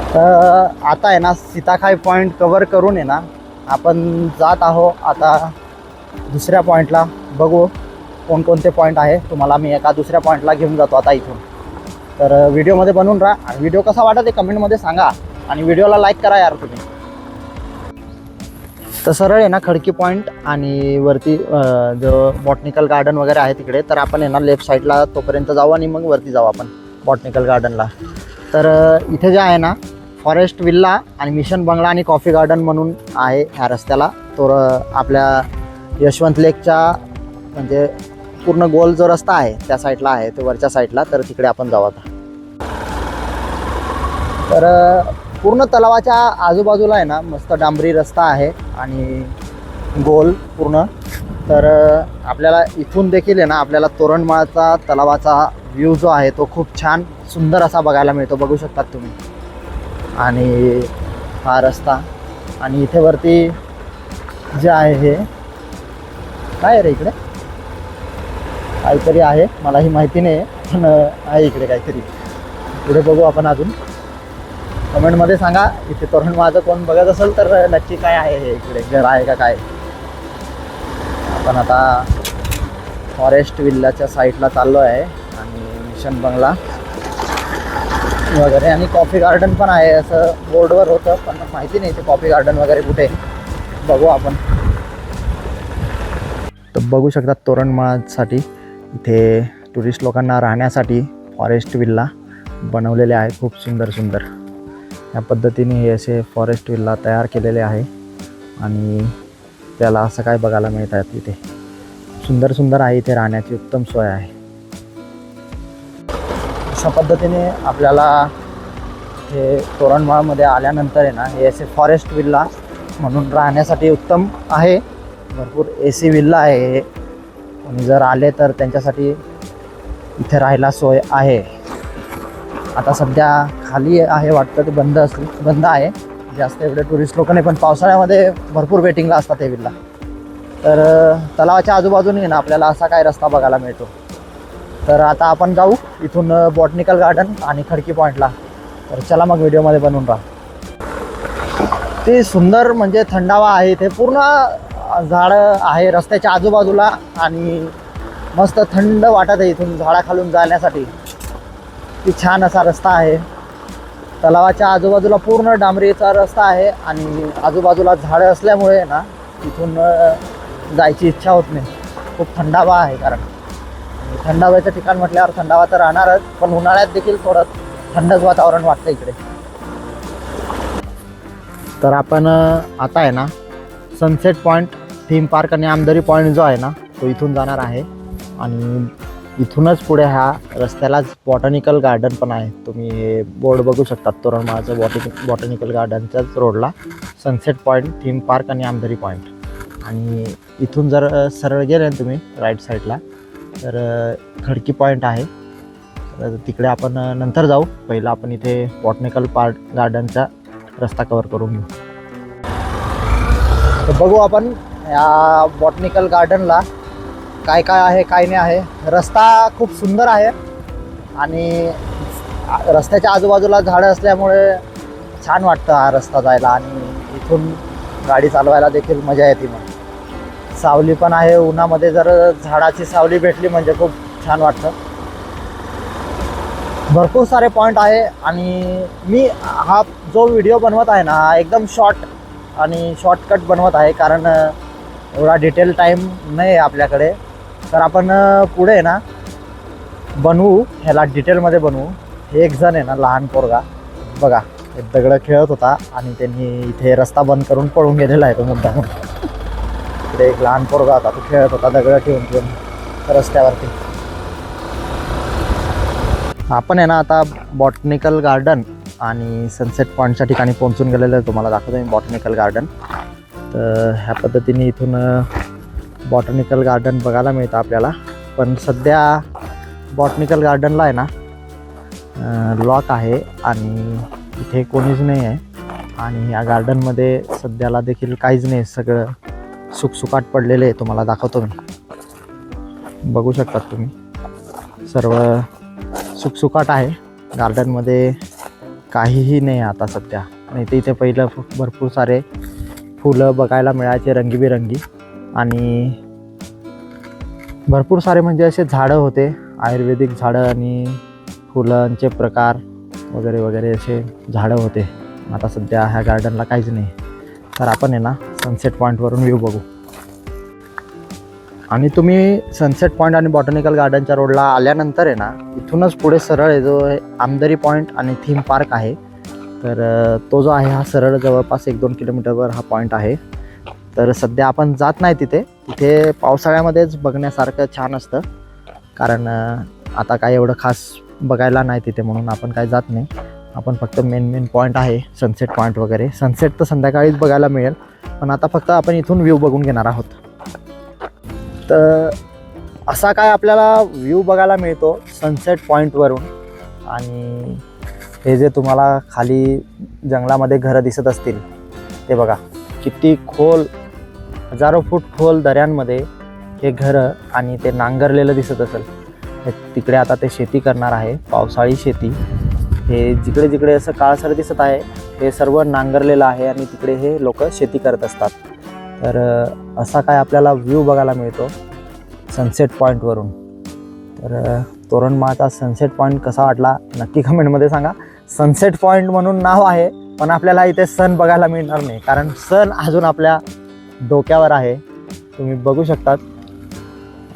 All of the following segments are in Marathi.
आता आहे ना सीताखाई पॉईंट कवर करून आहे ना आपण जात आहो आता दुसऱ्या पॉईंटला. बघू कोणकोणते पॉईंट आहे, तुम्हाला मी एका दुसऱ्या पॉईंटला घेऊन जातो आता इथून. तर व्हिडिओमध्ये बनवून राहा आणि व्हिडिओ कसा वाटत ते कमेंटमध्ये सांगा आणि व्हिडिओला लाईक करा यार तुम्ही. तर सरळ आहे ना खडकी पॉईंट आणि वरती जो बॉटनिकल गार्डन वगैरे आहे तिकडे, तर आपण आहे ना लेफ्ट साईडला तोपर्यंत जाऊ आणि मग वरती जाऊ आपण बॉटनिकल गार्डनला. तर इथे जे आहे ना फॉरेस्ट विल्ला आणि मिशन बंगला आणि कॉफी गार्डन म्हणून आहे ह्या रस्त्याला. तो आपल्या यशवंत लेकच्या म्हणजे पूर्ण गोल जो रस्ता आहे त्या साईडला आहे, तो वरच्या साईडला. तर तिकडे आपण जाऊ आता. तर पूर्ण तलावाच्या आजूबाजूला आहे ना मस्त डांबरी रस्ता आहे आणि गोल पूर्ण. तर आपल्याला इथून देखील आहे ना आपल्याला तोरणमाळचा तलावाचा व्ह्यू जो आहे तो खूप छान सुंदर असा बघायला मिळतो, बघू शकतात तुम्ही. आणि हा रस्ता आणि इथे वरती जे आहे हे काय रे, इकडे काहीतरी आहे, मलाही माहिती नाही पण आहे इकडे काहीतरी. पुढे बघू आपण अजून. कमेंटमध्ये सांगा इथे तोरणमाळचं कोण बघत असेल तर नक्की काय आहे हे, इकडे घर आहे का काय. आपण आता फॉरेस्ट विल्लाच्या साईडला चाललो आहे आणि मिशन बंगला वगैरे आणि कॉफी गार्डन पण आहे असं बोर्डवर होतं, पण माहिती नाही ते कॉफी गार्डन वगैरे कुठे. बघू आपण. तर बघू शकतात तोरणमाळसाठी इथे टुरिस्ट लोकांना राहण्यासाठी फॉरेस्ट विल्ला बनवलेले आहे. खूप सुंदर सुंदर या पद्धतीने हे असे फॉरेस्ट विल्ला तयार केलेले आहे आणि त्याला असं काय बघायला मिळत आहे इथे. सुंदर सुंदर आहे, इथे राहण्याची उत्तम सोय आहे. अशा पद्धतीने आपल्याला हे तोरणमाळमध्ये आल्यानंतर आहे ना हे असे फॉरेस्ट विल्ला म्हणून राहण्यासाठी उत्तम आहे. भरपूर AC विल्ला आहे हे. आणि जर आले तर त्यांच्यासाठी इथे राहायला सोय आहे. आता सध्या खाली आहे वाटतं, ते बंद आहे. जास्त एवढे टुरिस्ट लोक नाही, पण पावसाळ्यामध्ये भरपूर वेटिंगला असतात हे विल्ला. तर तलावाच्या आजूबाजूने ना आपल्याला असा काय रस्ता बघायला मिळतो. तर आता आपण जाऊ इथून बॉटनिकल गार्डन आणि खडकी पॉईंटला. तर चला मग व्हिडिओमध्ये बनवून राहा. ते सुंदर म्हणजे थंडावा आहे, ते पूर्ण झाडं आहे रस्त्याच्या आजूबाजूला आणि मस्त थंड वाटत आहे इथून झाडाखालून जाण्यासाठी. ती छान असा रस्ता आहे. तलावाच्या आजूबाजूला पूर्ण डांबरीचा रस्ता आहे आणि आजूबाजूला झाडं असल्यामुळे ना इथून जायची इच्छा होत नाही. खूप थंडावा आहे, कारण थंडाव्याचं ठिकाण म्हटल्यावर थंडावा तर राहणारच, पण उन्हाळ्यात देखील थोडं थंडच वातावरण वाटतं इकडे. तर आपण आता आहे ना सनसेट पॉईंट थीम पार्क आणि आमदरी पॉईंट जो आहे ना तो इथून जाणार आहे आणि इथूनच पुढे ह्या रस्त्यालाच बॉटनिकल गार्डन पण आहे. तुम्ही हे बोर्ड बघू शकतात तोरणमाळचं बॉटनिकल गार्डनच्याच रोडला सनसेट पॉईंट थीम पार्क आणि आमदरी पॉईंट. आणि इथून जर सरळ गेले ना तुम्ही राईट साईडला तर खडकी पॉईंट आहे. तर तिकडे आपण नंतर जाऊ. पहिलं आपण इथे बॉटनिकल गार्डनचा रस्ता कवर करून घेऊ. तर बघू आपण या बॉटनिकल गार्डनला काय काय आहे काय नाही आहे. रस्ता खूप सुंदर आहे आणि रस्त्याच्या आजूबाजूला झाडं असल्यामुळे छान वाटतं हा रस्ता जायला आणि इथून गाडी चालवायला देखील मजा येते. मग सावली पण आहे, उन्हामध्ये जर झाडाची सावली भेटली म्हणजे खूप छान वाटतं. भरपूर सारे पॉईंट आहे आणि मी हा जो व्हिडिओ बनवत आहे ना हा एकदम शॉर्ट आणि शॉर्टकट बनवत आहे, कारण एवढा डिटेल टाईम नाही आहे आपल्याकडे. तर आपण पुढे ना बनवू, ह्याला डिटेलमध्ये बनवू. हे एक जण आहे ना लहान पोरगा बघा एक दगड खेळत होता आणि त्यांनी इथे रस्ता बंद करून पळून गेलेला आहे तो मुद्दाम. इकडे एक लहान पोरगा होता, तो खेळत होता दगड ठेवून रस्त्यावरती. आपण आहे ना आता बॉटनिकल गार्डन आणि सनसेट पॉईंटच्या ठिकाणी पोहोचून गेलेलं आहे. तुम्हाला दाखवतो मी बॉटनिकल गार्डन. तर ह्या पद्धतीने इथून बॉटनिकल गार्डन बघायला मिळतं आपल्याला. पण सध्या बॉटनिकल गार्डनला आहे ना लॉक आहे आणि इथे कोणीच नाही आहे आणि या गार्डनमध्ये सध्याला देखील काहीच नाही, सगळं सुकसुकाट पडलेले आहे. तुम्हाला दाखवतो मी, बघू शकतात तुम्ही सर्व सुकसुकाट आहे गार्डनमध्ये. काहीही नाही आता सध्या. नाही तर इथे पहिलं भरपूर सारे फुलं बघायला मिळायचे रंगीबेरंगी, आणि भरपूर सारे म्हणजे असे झाडं होते, आयुर्वेदिक झाडं आणि फुलांचे प्रकार वगैरे वगैरे असे झाडं होते. आता सध्या ह्या गार्डनला काहीच नाही. तर आपण आहे ना सनसेट पॉईंटवरून व्ह्यू बघू. आणि तुम्ही सनसेट पॉईंट आणि बॉटनिकल गार्डनच्या रोडला आल्यानंतर आहे ना, इथूनच पुढे सरळ आहे जो आमदरी पॉईंट आणि थीम पार्क आहे. तर तो जो आहे हा सरळ जवळपास 1-2 किलोमीटरवर हा पॉईंट आहे. तर सध्या आपण जात नाही तिथे. तिथे पावसाळ्यामध्येच बघण्यासारखं छान असतं, कारण आता काय एवढं खास बघायला नाही तिथे, म्हणून आपण काय जात नाही. आपण फक्त मेन पॉईंट आहे सनसेट पॉईंट वगैरे. सनसेट तर संध्याकाळीच बघायला मिळेल, पण आता फक्त आपण इथून व्ह्यू बघून घेणार आहोत. तर असा काय आपल्याला व्ह्यू बघायला मिळतो सनसेट पॉईंटवरून. आणि हे जे तुम्हाला खाली जंगलामध्ये घरं दिसत असतील ते बघा, किती खोल, हजारो फूट खोल दऱ्यांमध्ये हे घरं, आणि ते नांगरलेलं दिसत असेल. हे तिकडे आता ते शेती करणार आहे, पावसाळी शेती. हे जिकडे जिकडे असं काळसर दिसत आहे हे सर्व नांगरलेलं आहे, आणि तिकडे हे लोक शेती करत असतात. तर असा काय आपल्याला व्ह्यू बघायला मिळतो सनसेट पॉईंटवरून. तर तोरणमाळचा सनसेट पॉईंट कसा वाटला नक्की कमेंटमध्ये सांगा. सनसेट पॉईंट म्हणून नाव आहे, पण आपल्याला इथे सन बघायला मिळणार नाही, कारण सन अजून आपल्या डोक्यावर आहे, तुम्ही बघू शकतात.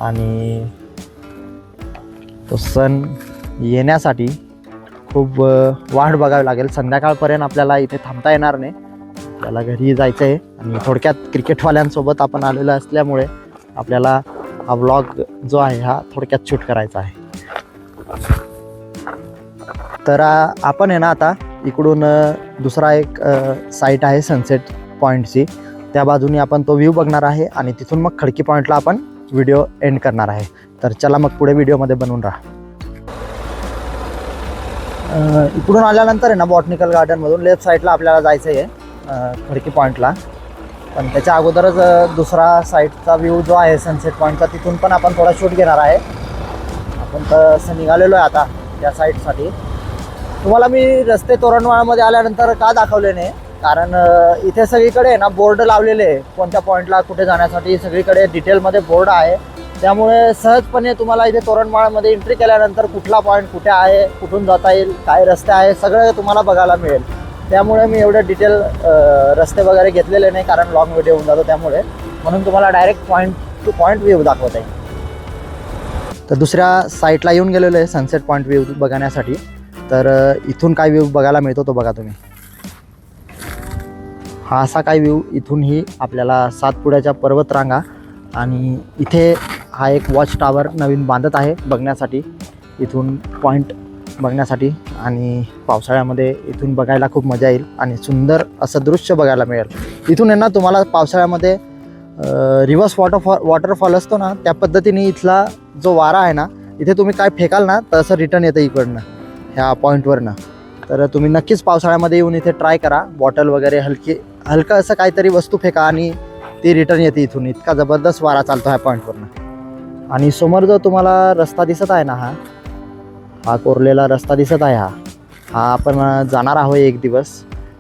आणि तो सन येण्यासाठी खूप वाट बघावी लागेल. संध्याकाळपर्यंत आपल्याला इथे थांबता येणार नाही, आपल्याला घरी जायचं आहे. आणि थोडक्यात क्रिकेटवाल्यांसोबत आपण आलेलो असल्यामुळे आपल्याला हा व्लॉग जो आहे हा थोडक्यात शूट करायचा आहे. तर आपण आहे ना आता इकडून दुसरा एक साईट आहे सनसेट पॉईंटची, त्या बाजूने आपण तो व्ह्यू बघणार आहे, आणि तिथून मग खडकी पॉईंटला आपण व्हिडिओ एंड करणार आहे. तर चला मग पुढे व्हिडिओमध्ये बनवून राहा. इकडून आल्यानंतर आहे ना बॉटनिकल गार्डनमधून लेफ्ट साईडला आपल्याला जायचं आहे खडकी पॉईंटला. पण त्याच्या अगोदरच दुसरा साईडचा व्ह्यू जो आहे सनसेट पॉईंटचा, तिथून पण आपण थोडा शूट घेणार आहे. आपण तर असं निघालेलो आहे आता त्या साईडसाठी. तुम्हाला मी रस्ते तोरणमाळमध्ये आल्यानंतर का दाखवले नाही, कारण इथे सगळीकडे आहे ना बोर्ड लावलेले आहे, कोणत्या पॉईंटला कुठे जाण्यासाठी सगळीकडे डिटेलमध्ये बोर्ड आहे. त्यामुळे सहजपणे तुम्हाला इथे तोरणमाळमध्ये एंट्री केल्यानंतर कुठला पॉईंट कुठे आहे, कुठून जाता येईल, काय रस्ते आहे, सगळं तुम्हाला बघायला मिळेल. त्यामुळे मी एवढे डिटेल रस्ते वगैरे घेतलेले नाही, कारण लॉंग व्हिडिओ होऊन जातो त्यामुळे. म्हणून तुम्हाला direct point two point view दाखवत आहे. तर दुसऱ्या साईटला येऊन गेलेलो आहे सनसेट पॉईंट व्ह्यू बघण्यासाठी. तर इथून काय व्ह्यू बघायला मिळतो तो बघा तुम्ही. हा असा काय व्ह्यू इथूनही आपल्याला सातपुड्याच्या पर्वतरांगा, आणि इथे हा एक वॉच टावर नवीन बांधत आहे बघण्यासाठी, इथून पॉईंट बघण्यासाठी. आणि पावसाळ्यामध्ये इथून बघायला खूप मजा येईल, आणि सुंदर असं दृश्य बघायला मिळेल. इथून आहे ना तुम्हाला पावसाळ्यामध्ये रिव्हर्स वॉटरफॉल असतो ना, त्या पद्धतीने इथला जो वारा आहे ना, इथे तुम्ही काय फेकाल ना तसं रिटर्न येतं इकडनं ह्या पॉईंटवरनं. तर तुम्ही नक्कीच पावसाळ्यामध्ये येऊन इथे ट्राय करा. बॉटल वगैरे हलकं असं काहीतरी वस्तू फेका आणि ती रिटर्न येते इथून. इतका जबरदस्त वारा चालतो ह्या पॉईंटवरनं. आणि समोर जो तुम्हाला रस्ता दिसत आहे ना, हा कोरलेला रस्ता दिसत आहे, हा आपण जाणार आहोत एक दिवस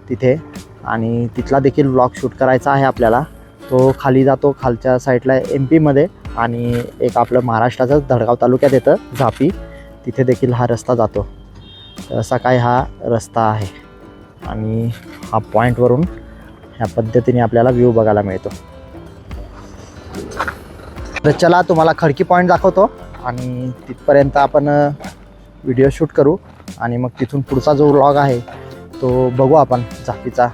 तिथे, आणि तिथला देखील व्लॉग शूट करायचा आहे आपल्याला. तो खाली जातो खालच्या साईडला MP मध्ये, आणि एक आपलं महाराष्ट्राचंच धडगाव तालुक्यात येतं झापी, तिथे देखील हा रस्ता जातो. तर असा काय हा रस्ता आहे, आणि हा पॉईंटवरून ह्या पद्धतीने आपल्याला व्ह्यू बघायला मिळतो. तर चला तुम्हाला खडकी पॉईंट दाखवतो, आणि तिथपर्यंत आपण व्हिडिओ शूट करू, आणि मग तिथून पुढचा जो व्लॉग आहे तो बघू आपण झापीचा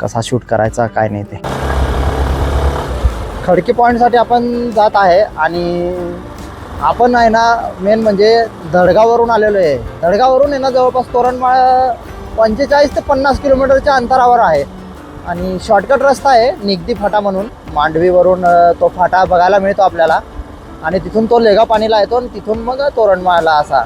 कसा शूट करायचा काय नाही ते. खडकी पॉईंटसाठी आपण जात आहे, आणि आपण आहे ना मेन म्हणजे धडगाववरून आलेलो आहे. धडगाववरून आहे ना जवळपास तोरणमाळ 45 ते 50 किलोमीटरच्या अंतरावर आहे, आणि शॉर्टकट रस्ता आहे निगदी फाटा म्हणून. मांडवीवरून तो फाटा बघायला मिळतो आपल्याला, आणि तिथून तो लेगा पाणीला येतो, आणि तिथून मग तोरणमाळला असा.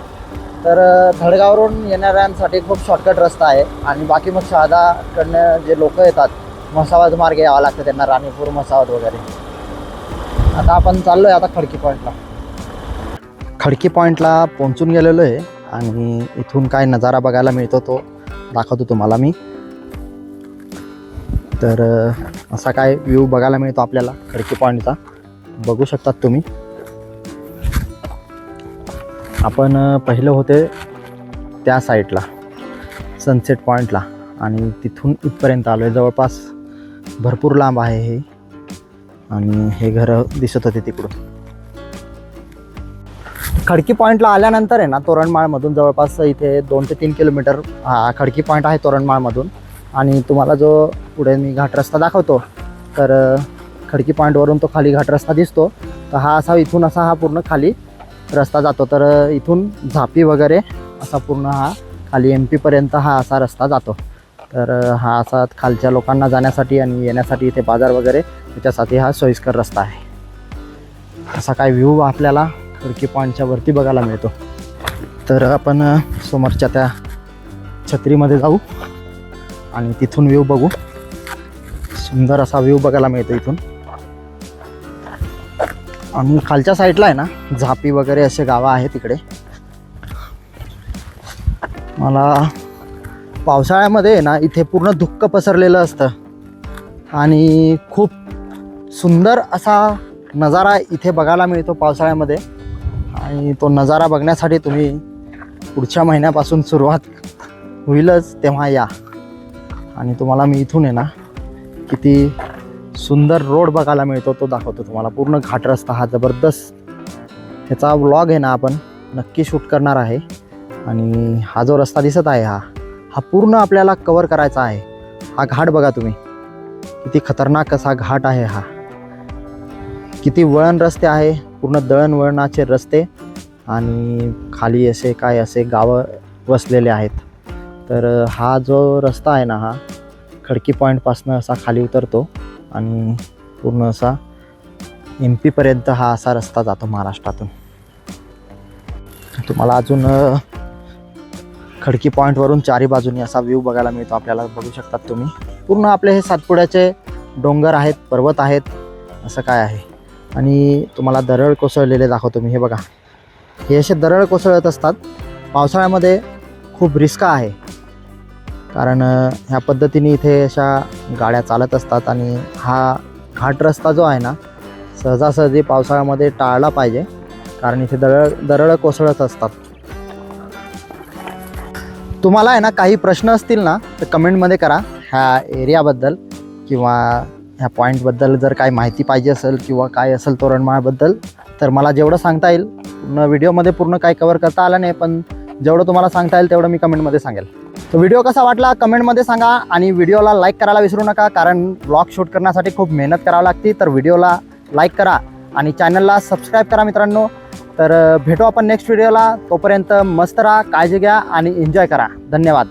तर धडगाववरून येणाऱ्यांसाठी खूप शॉर्टकट रस्ता आहे. आणि बाकी मग शहादाकडनं जे लोक येतात म्हसावद मार्गे यावं लागतं त्यांना, राणीपूर म्हसावद वगैरे. आता आपण चाललो आहे आता खडकी पॉईंटला. खडकी पॉईंटला पोहोचून गेलेलो आहे, आणि इथून काय नजारा बघायला मिळतो तो दाखवतो तुम्हाला मी. तर असा काय व्ह्यू बघायला मिळतो आपल्याला खडकी पॉईंटचा, बघू शकतात तुम्ही. आपण पहिले होते त्या साईडला सनसेट पॉईंटला आणि तिथून इथपर्यंत आलो आहे. जवळपास भरपूर लांब आहे हे, आणि हे घरं दिसत होते तिकडून. खडकी पॉईंटला आल्यानंतर आहे ना तोरणमाळमधून जवळपास इथे 2 ते 3 किलोमीटर हा खडकी पॉईंट आहे तोरणमाळमधून. आणि तुम्हाला जो पुढे मी घाट रस्ता दाखवतो, तर खडकी पॉईंटवरून तो खाली घाट रस्ता दिसतो. तर हा असा इथून असा हा पूर्ण खाली रस्ता जातो. तर इथून झापी वगैरे असा पूर्ण हा खाली MP पर्यंत हा असा रस्ता जातो. तर हा असा खालच्या लोकांना जाण्यासाठी आणि येण्यासाठी इथे बाजार वगैरे त्याच्यासाठी हा सोयीस्कर रस्ता आहे. असा काय व्ह्यू आपल्याला खडकी पॉईंटच्या वरती बघायला मिळतो. तर आपण समोरच्या त्या छत्रीमध्ये जाऊ आणि तिथून व्ह्यू बघू. सुंदर असा व्ह्यू बघायला मिळतो इथून. आणि खालच्या साईडला आहे ना झापी वगैरे असे गावं आहेत तिकडे. मला पावसाळ्यामध्ये आहे ना इथे पूर्ण धुक्क पसरलेलं असतं आणि खूप सुंदर असा नजारा इथे बघायला मिळतो पावसाळ्यामध्ये. आणि तो नजारा बघण्यासाठी तुम्ही पुढच्या महिन्यापासून सुरुवात होईलच तेव्हा या. आणि तुम्हाला मी इथून आहे ना किती सुंदर रोड बघायला मिळतो तो दाखवतो तुम्हाला. पूर्ण घाट रस्ता हा जबरदस्त. ह्याचा व्लॉग आहे ना आपण नक्की शूट करणार आहे. आणि हा जो रस्ता दिसत आहे हा पूर्ण आपल्याला कवर करायचा आहे. हा घाट बघा तुम्ही, किती खतरनाक असा घाट आहे हा. किती वळण रस्ते आहे, पूर्ण दळणवळणाचे रस्ते, आणि खाली असे काय असे गावं वसलेले आहेत. तर हा जो रस्ता आहे ना हा खडकी पॉईंटपासनं असा खाली उतरतो आणि पूर्ण असा MP पर्यंत हा असा रस्ता जातो महाराष्ट्रातून. तुम्हाला अजून खडकी पॉईंटवरून चारी बाजूनी असा व्ह्यू बघायला मिळतो आपल्याला, बघू शकतात तुम्ही. पूर्ण आपले हे सातपुड्याचे डोंगर आहेत, पर्वत आहेत, असं काय आहे. आणि तुम्हाला दरड कोसळलेले दाखवतो मी. हे बघा, हे असे दरड कोसळत असतात. पावसाळ्यामध्ये खूप रिस्क आहे, कारण ह्या पद्धतीने इथे अशा गाड्या चालत असतात. आणि हा घाट रस्ता जो आहे ना सहजासहजी पावसाळ्यामध्ये टाळला पाहिजे, कारण इथे दरड कोसळत असतात. तुम्हाला आहे ना काही प्रश्न असतील ना तर कमेंटमध्ये करा ह्या एरियाबद्दल, किंवा ह्या पॉईंटबद्दल जर काही माहिती पाहिजे असेल किंवा काय असेल तोरणमाळबद्दल, तर मला जेवढं सांगता येईल. पूर्ण व्हिडिओमध्ये पूर्ण काही कवर करता आलं नाही, पण जेवढं तुम्हाला सांगता येईल तेवढं मी कमेंटमध्ये सांगेल. तर व्हिडिओ कसा वाटला कमेंटमध्ये सांगा. आणि व्हिडिओला लाईक करायला विसरू नका, कारण ब्लॉग शूट करण्यासाठी खूप मेहनत करावी लागते. तर व्हिडिओला लाईक करा आणि चॅनलला सबस्क्राईब करा मित्रांनो. तर भेटू आपण नेक्स्ट व्हिडिओला. तोपर्यंत मस्त राहा, काळजी घ्या आणि एन्जॉय करा. धन्यवाद.